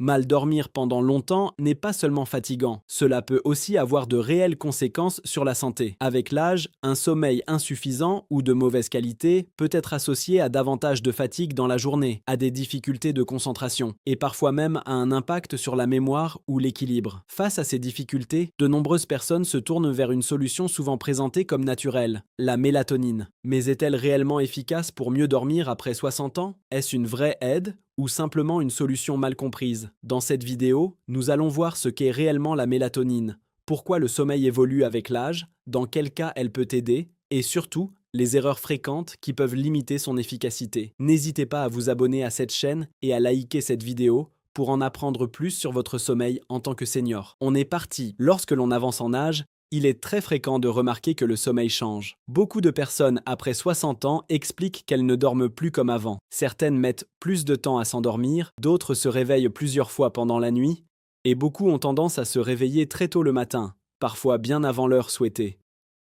Mal dormir pendant longtemps n'est pas seulement fatigant, cela peut aussi avoir de réelles conséquences sur la santé. Avec l'âge, un sommeil insuffisant ou de mauvaise qualité peut être associé à davantage de fatigue dans la journée, à des difficultés de concentration, et parfois même à un impact sur la mémoire ou l'équilibre. Face à ces difficultés, de nombreuses personnes se tournent vers une solution souvent présentée comme naturelle, la mélatonine. Mais est-elle réellement efficace pour mieux dormir après 60 ans? Est-ce une vraie aide ou simplement une solution mal comprise? Dans cette vidéo, nous allons voir ce qu'est réellement la mélatonine, pourquoi le sommeil évolue avec l'âge, dans quel cas elle peut aider, et surtout, les erreurs fréquentes qui peuvent limiter son efficacité. N'hésitez pas à vous abonner à cette chaîne et à liker cette vidéo pour en apprendre plus sur votre sommeil en tant que senior. On est parti. Lorsque l'on avance en âge, il est très fréquent de remarquer que le sommeil change. Beaucoup de personnes après 60 ans expliquent qu'elles ne dorment plus comme avant. Certaines mettent plus de temps à s'endormir, d'autres se réveillent plusieurs fois pendant la nuit, et beaucoup ont tendance à se réveiller très tôt le matin, parfois bien avant l'heure souhaitée.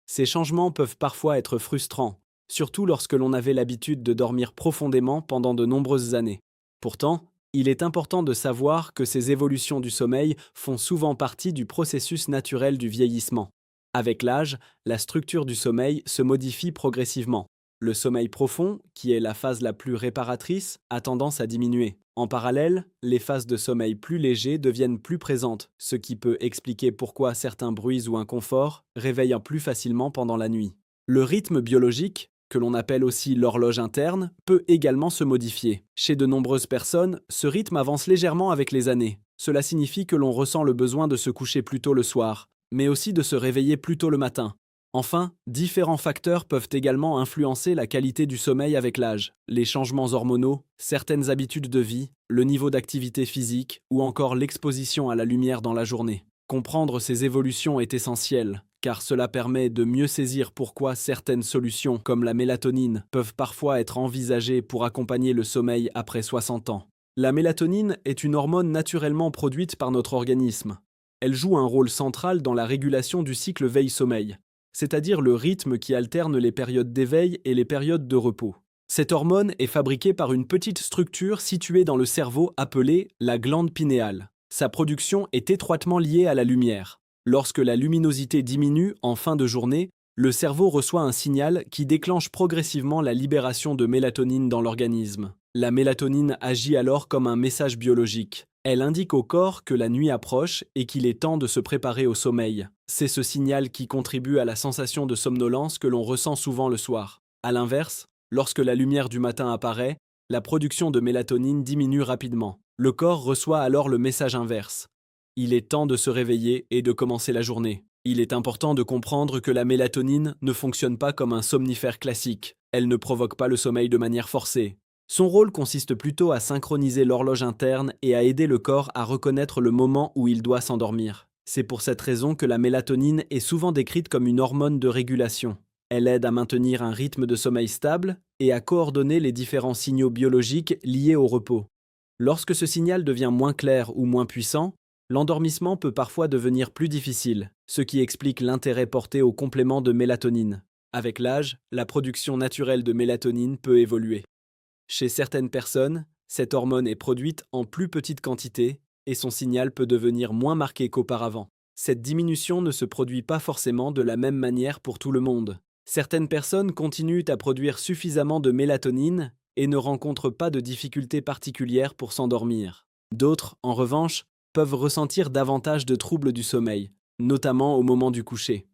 Ces changements peuvent parfois être frustrants, surtout lorsque l'on avait l'habitude de dormir profondément pendant de nombreuses années. Pourtant, il est important de savoir que ces évolutions du sommeil font souvent partie du processus naturel du vieillissement. Avec l'âge, la structure du sommeil se modifie progressivement. Le sommeil profond, qui est la phase la plus réparatrice, a tendance à diminuer. En parallèle, les phases de sommeil plus léger deviennent plus présentes, ce qui peut expliquer pourquoi certains bruits ou inconforts réveillent plus facilement pendant la nuit. Le rythme biologique, que l'on appelle aussi l'horloge interne, peut également se modifier. Chez de nombreuses personnes, ce rythme avance légèrement avec les années. Cela signifie que l'on ressent le besoin de se coucher plus tôt le soir, mais aussi de se réveiller plus tôt le matin. Enfin, différents facteurs peuvent également influencer la qualité du sommeil avec l'âge. Les changements hormonaux, certaines habitudes de vie, le niveau d'activité physique ou encore l'exposition à la lumière dans la journée. Comprendre ces évolutions est essentiel, car cela permet de mieux saisir pourquoi certaines solutions, comme la mélatonine, peuvent parfois être envisagées pour accompagner le sommeil après 60 ans. La mélatonine est une hormone naturellement produite par notre organisme. Elle joue un rôle central dans la régulation du cycle veille-sommeil, c'est-à-dire le rythme qui alterne les périodes d'éveil et les périodes de repos. Cette hormone est fabriquée par une petite structure située dans le cerveau appelée la glande pinéale. Sa production est étroitement liée à la lumière. Lorsque la luminosité diminue en fin de journée, le cerveau reçoit un signal qui déclenche progressivement la libération de mélatonine dans l'organisme. La mélatonine agit alors comme un message biologique. Elle indique au corps que la nuit approche et qu'il est temps de se préparer au sommeil. C'est ce signal qui contribue à la sensation de somnolence que l'on ressent souvent le soir. À l'inverse, lorsque la lumière du matin apparaît, la production de mélatonine diminue rapidement. Le corps reçoit alors le message inverse. Il est temps de se réveiller et de commencer la journée. Il est important de comprendre que la mélatonine ne fonctionne pas comme un somnifère classique. Elle ne provoque pas le sommeil de manière forcée. Son rôle consiste plutôt à synchroniser l'horloge interne et à aider le corps à reconnaître le moment où il doit s'endormir. C'est pour cette raison que la mélatonine est souvent décrite comme une hormone de régulation. Elle aide à maintenir un rythme de sommeil stable et à coordonner les différents signaux biologiques liés au repos. Lorsque ce signal devient moins clair ou moins puissant, l'endormissement peut parfois devenir plus difficile, ce qui explique l'intérêt porté au complément de mélatonine. Avec l'âge, la production naturelle de mélatonine peut évoluer. Chez certaines personnes, cette hormone est produite en plus petite quantité et son signal peut devenir moins marqué qu'auparavant. Cette diminution ne se produit pas forcément de la même manière pour tout le monde. Certaines personnes continuent à produire suffisamment de mélatonine et ne rencontrent pas de difficultés particulières pour s'endormir. D'autres, en revanche, peuvent ressentir davantage de troubles du sommeil, notamment au moment du coucher.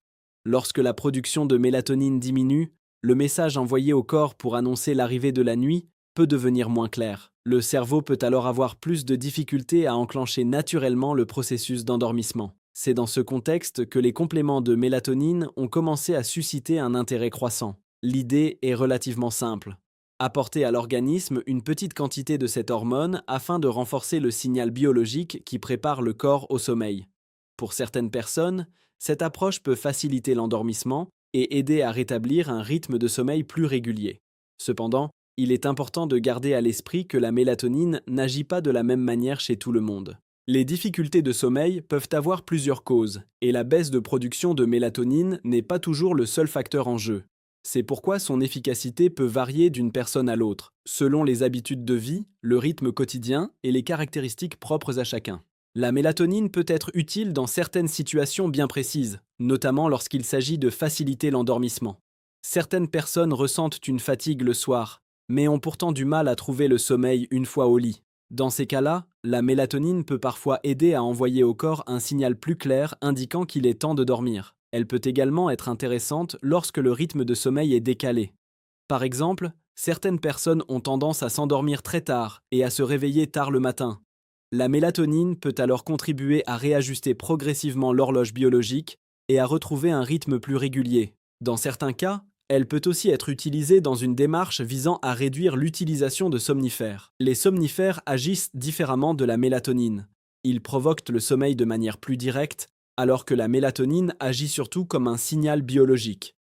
Lorsque la production de mélatonine diminue, le message envoyé au corps pour annoncer l'arrivée de la nuit peut devenir moins clair. Le cerveau peut alors avoir plus de difficultés à enclencher naturellement le processus d'endormissement. C'est dans ce contexte que les compléments de mélatonine ont commencé à susciter un intérêt croissant. L'idée est relativement simple. Apporter à l'organisme une petite quantité de cette hormone afin de renforcer le signal biologique qui prépare le corps au sommeil. Pour certaines personnes, cette approche peut faciliter l'endormissement et aider à rétablir un rythme de sommeil plus régulier. Cependant, il est important de garder à l'esprit que la mélatonine n'agit pas de la même manière chez tout le monde. Les difficultés de sommeil peuvent avoir plusieurs causes, et la baisse de production de mélatonine n'est pas toujours le seul facteur en jeu. C'est pourquoi son efficacité peut varier d'une personne à l'autre, selon les habitudes de vie, le rythme quotidien et les caractéristiques propres à chacun. La mélatonine peut être utile dans certaines situations bien précises, notamment lorsqu'il s'agit de faciliter l'endormissement. Certaines personnes ressentent une fatigue le soir, mais ont pourtant du mal à trouver le sommeil une fois au lit. Dans ces cas-là, la mélatonine peut parfois aider à envoyer au corps un signal plus clair indiquant qu'il est temps de dormir. Elle peut également être intéressante lorsque le rythme de sommeil est décalé. Par exemple, certaines personnes ont tendance à s'endormir très tard et à se réveiller tard le matin. La mélatonine peut alors contribuer à réajuster progressivement l'horloge biologique et à retrouver un rythme plus régulier. Dans certains cas, elle peut aussi être utilisée dans une démarche visant à réduire l'utilisation de somnifères. Les somnifères agissent différemment de la mélatonine. Ils provoquent le sommeil de manière plus directe, alors que la mélatonine agit surtout comme un signal biologique.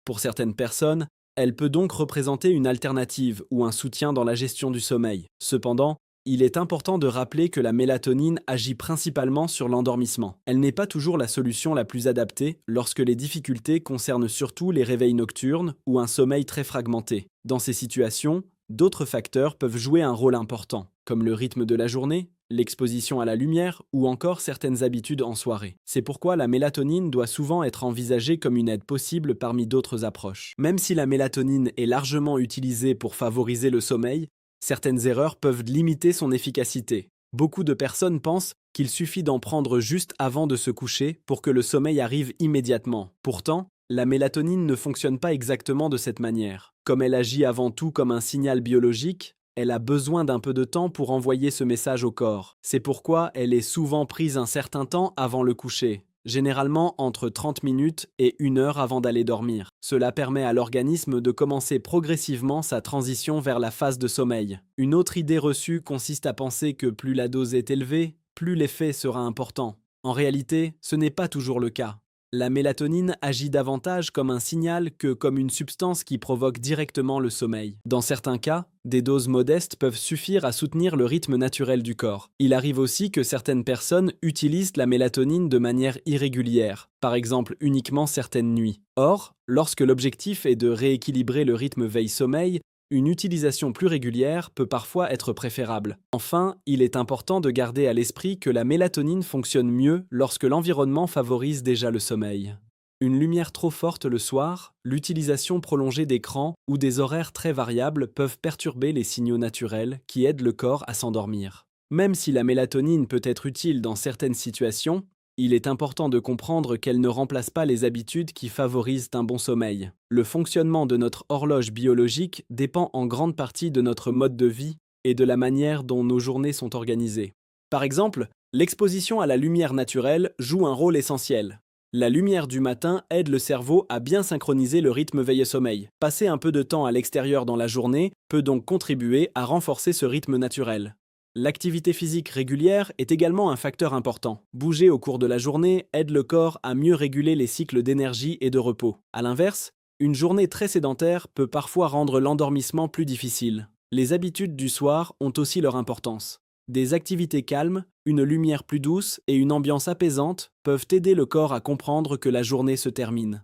Pour certaines personnes, elle peut donc représenter une alternative ou un soutien dans la gestion du sommeil. Cependant, il est important de rappeler que la mélatonine agit principalement sur l'endormissement. Elle n'est pas toujours la solution la plus adaptée lorsque les difficultés concernent surtout les réveils nocturnes ou un sommeil très fragmenté. Dans ces situations, d'autres facteurs peuvent jouer un rôle important, comme le rythme de la journée, l'exposition à la lumière ou encore certaines habitudes en soirée. C'est pourquoi la mélatonine doit souvent être envisagée comme une aide possible parmi d'autres approches. Même si la mélatonine est largement utilisée pour favoriser le sommeil, certaines erreurs peuvent limiter son efficacité. Beaucoup de personnes pensent qu'il suffit d'en prendre juste avant de se coucher pour que le sommeil arrive immédiatement. Pourtant, la mélatonine ne fonctionne pas exactement de cette manière. Comme elle agit avant tout comme un signal biologique, elle a besoin d'un peu de temps pour envoyer ce message au corps. C'est pourquoi elle est souvent prise un certain temps avant le coucher, généralement entre 30 minutes et 1 heure avant d'aller dormir. Cela permet à l'organisme de commencer progressivement sa transition vers la phase de sommeil. Une autre idée reçue consiste à penser que plus la dose est élevée, plus l'effet sera important. En réalité, ce n'est pas toujours le cas. La mélatonine agit davantage comme un signal que comme une substance qui provoque directement le sommeil. Dans certains cas, des doses modestes peuvent suffire à soutenir le rythme naturel du corps. Il arrive aussi que certaines personnes utilisent la mélatonine de manière irrégulière, par exemple uniquement certaines nuits. Or, lorsque l'objectif est de rééquilibrer le rythme veille-sommeil, une utilisation plus régulière peut parfois être préférable. Enfin, il est important de garder à l'esprit que la mélatonine fonctionne mieux lorsque l'environnement favorise déjà le sommeil. Une lumière trop forte le soir, l'utilisation prolongée d'écrans ou des horaires très variables peuvent perturber les signaux naturels qui aident le corps à s'endormir. Même si la mélatonine peut être utile dans certaines situations, il est important de comprendre qu'elle ne remplace pas les habitudes qui favorisent un bon sommeil. Le fonctionnement de notre horloge biologique dépend en grande partie de notre mode de vie et de la manière dont nos journées sont organisées. Par exemple, l'exposition à la lumière naturelle joue un rôle essentiel. La lumière du matin aide le cerveau à bien synchroniser le rythme veille-sommeil. Passer un peu de temps à l'extérieur dans la journée peut donc contribuer à renforcer ce rythme naturel. L'activité physique régulière est également un facteur important. Bouger au cours de la journée aide le corps à mieux réguler les cycles d'énergie et de repos. A l'inverse, une journée très sédentaire peut parfois rendre l'endormissement plus difficile. Les habitudes du soir ont aussi leur importance. Des activités calmes, une lumière plus douce et une ambiance apaisante peuvent aider le corps à comprendre que la journée se termine.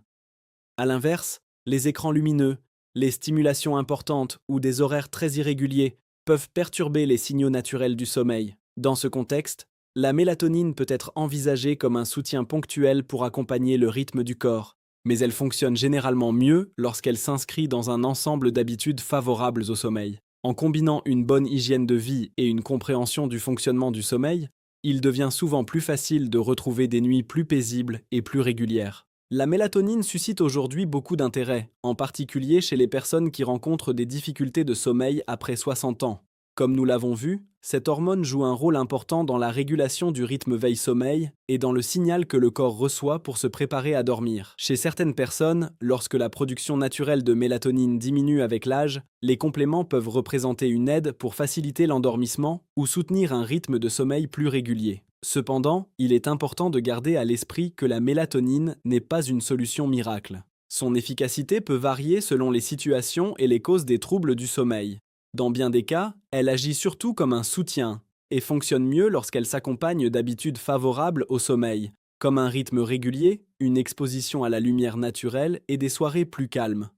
A l'inverse, les écrans lumineux, les stimulations importantes ou des horaires très irréguliers peuvent perturber les signaux naturels du sommeil. Dans ce contexte, la mélatonine peut être envisagée comme un soutien ponctuel pour accompagner le rythme du corps, mais elle fonctionne généralement mieux lorsqu'elle s'inscrit dans un ensemble d'habitudes favorables au sommeil. En combinant une bonne hygiène de vie et une compréhension du fonctionnement du sommeil, il devient souvent plus facile de retrouver des nuits plus paisibles et plus régulières. La mélatonine suscite aujourd'hui beaucoup d'intérêt, en particulier chez les personnes qui rencontrent des difficultés de sommeil après 60 ans. Comme nous l'avons vu, cette hormone joue un rôle important dans la régulation du rythme veille-sommeil et dans le signal que le corps reçoit pour se préparer à dormir. Chez certaines personnes, lorsque la production naturelle de mélatonine diminue avec l'âge, les compléments peuvent représenter une aide pour faciliter l'endormissement ou soutenir un rythme de sommeil plus régulier. Cependant, il est important de garder à l'esprit que la mélatonine n'est pas une solution miracle. Son efficacité peut varier selon les situations et les causes des troubles du sommeil. Dans bien des cas, elle agit surtout comme un soutien et fonctionne mieux lorsqu'elle s'accompagne d'habitudes favorables au sommeil, comme un rythme régulier, une exposition à la lumière naturelle et des soirées plus calmes.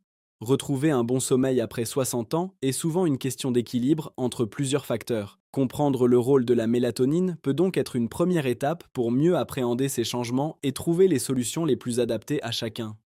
Retrouver un bon sommeil après 60 ans est souvent une question d'équilibre entre plusieurs facteurs. Comprendre le rôle de la mélatonine peut donc être une première étape pour mieux appréhender ces changements et trouver les solutions les plus adaptées à chacun.